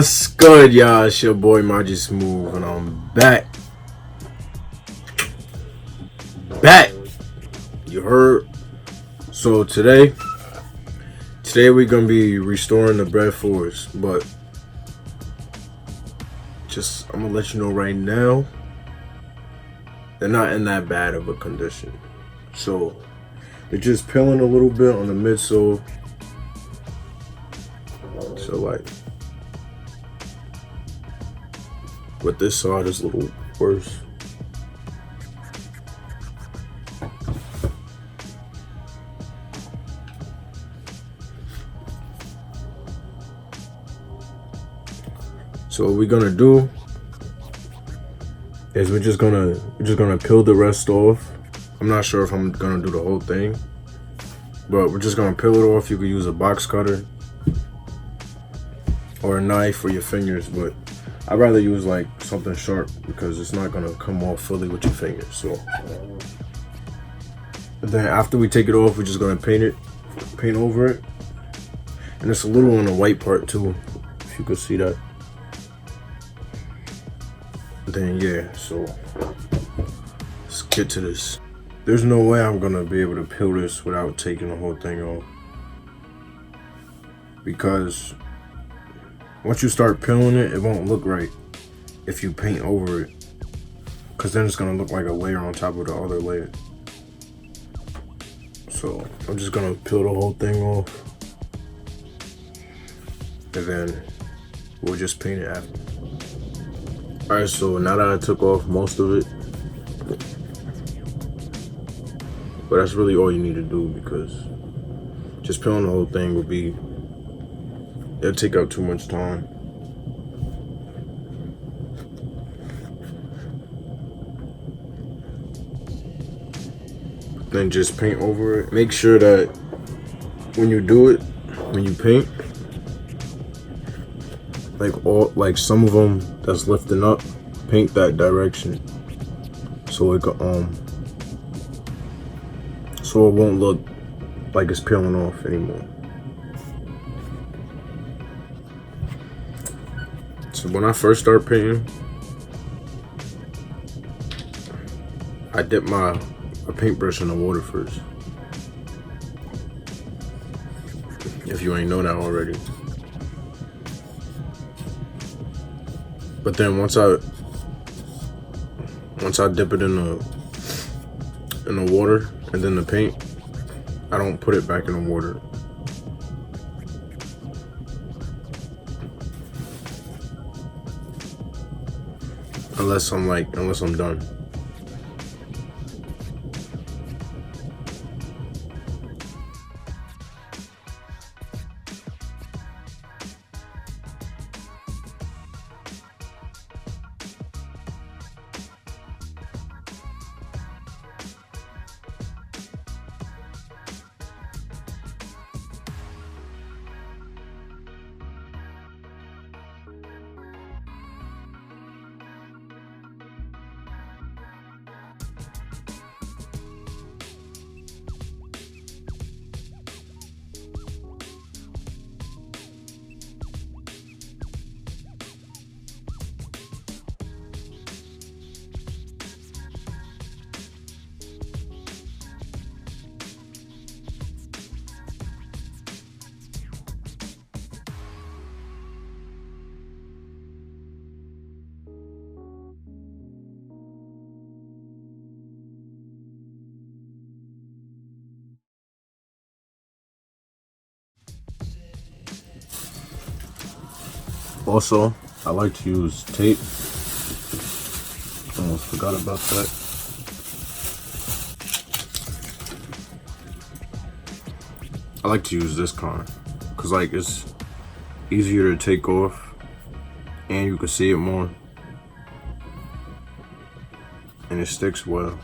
What's good, y'all? It's your boy Margie Smooth, and I'm back. You heard? So today we're gonna be restoring the Bred 4's, but I'm gonna let you know right now, they're not in that bad of a condition. So they're just peeling a little bit on the midsole. So like, with this side is a little worse. So what we're gonna do is we're just gonna peel the rest off. I'm not sure if I'm gonna do the whole thing, but we're just gonna peel it off. You could use a box cutter or a knife for your fingers, but I'd rather use like something sharp because it's not gonna come off fully with your fingers. So then after we take it off, we're just gonna paint over it, and it's a little on the white part too, if you could see that. Then yeah, so let's get to this. There's no way I'm gonna be able to peel this without taking the whole thing off, because once you start peeling it, it won't look right if you paint over it, because then it's gonna look like a layer on top of the other layer. So I'm just gonna peel the whole thing off, and then we'll just paint it after. Alright, so now that I took off most of it, but that's really all you need to do, because just peeling the whole thing it'll take up too much time. Then just paint over it. Make sure that when you paint, like some of them that's lifting up, paint that direction so it won't look like it's peeling off anymore. So when I first start painting, I dip my paintbrush in the water first, if you ain't know that already. But then once I dip it in the water and then the paint, I don't put it back in the water. Unless I'm done. Also, I like to use tape. Almost forgot about that. I like to use this kind because like it's easier to take off and you can see it more and it sticks well.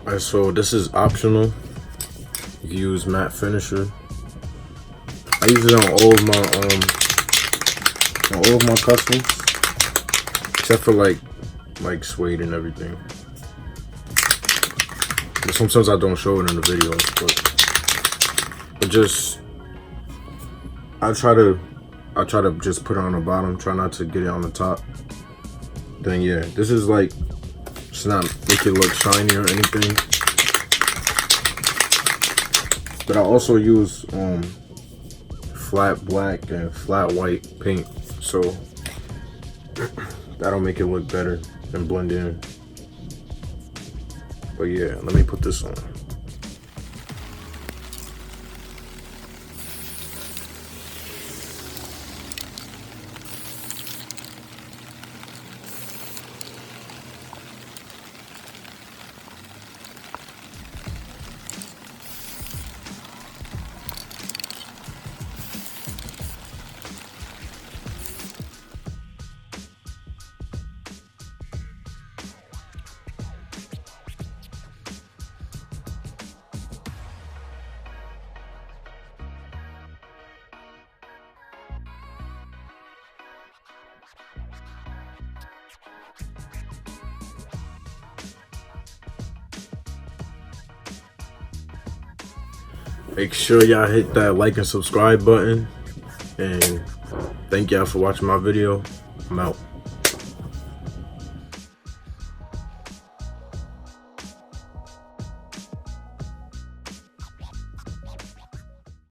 Alright, so this is optional. You can use matte finisher. I use it on all of my customs, except for like suede and everything. But sometimes I don't show it in the videos, but just I try to just put it on the bottom, try not to get it on the top. Then yeah, this is like, it's not make it look shiny or anything. But I also use flat black and flat white paint, so that'll make it look better and blend in. But yeah, let me put this on. Make sure y'all hit that like and subscribe button, and thank y'all for watching my video. I'm out.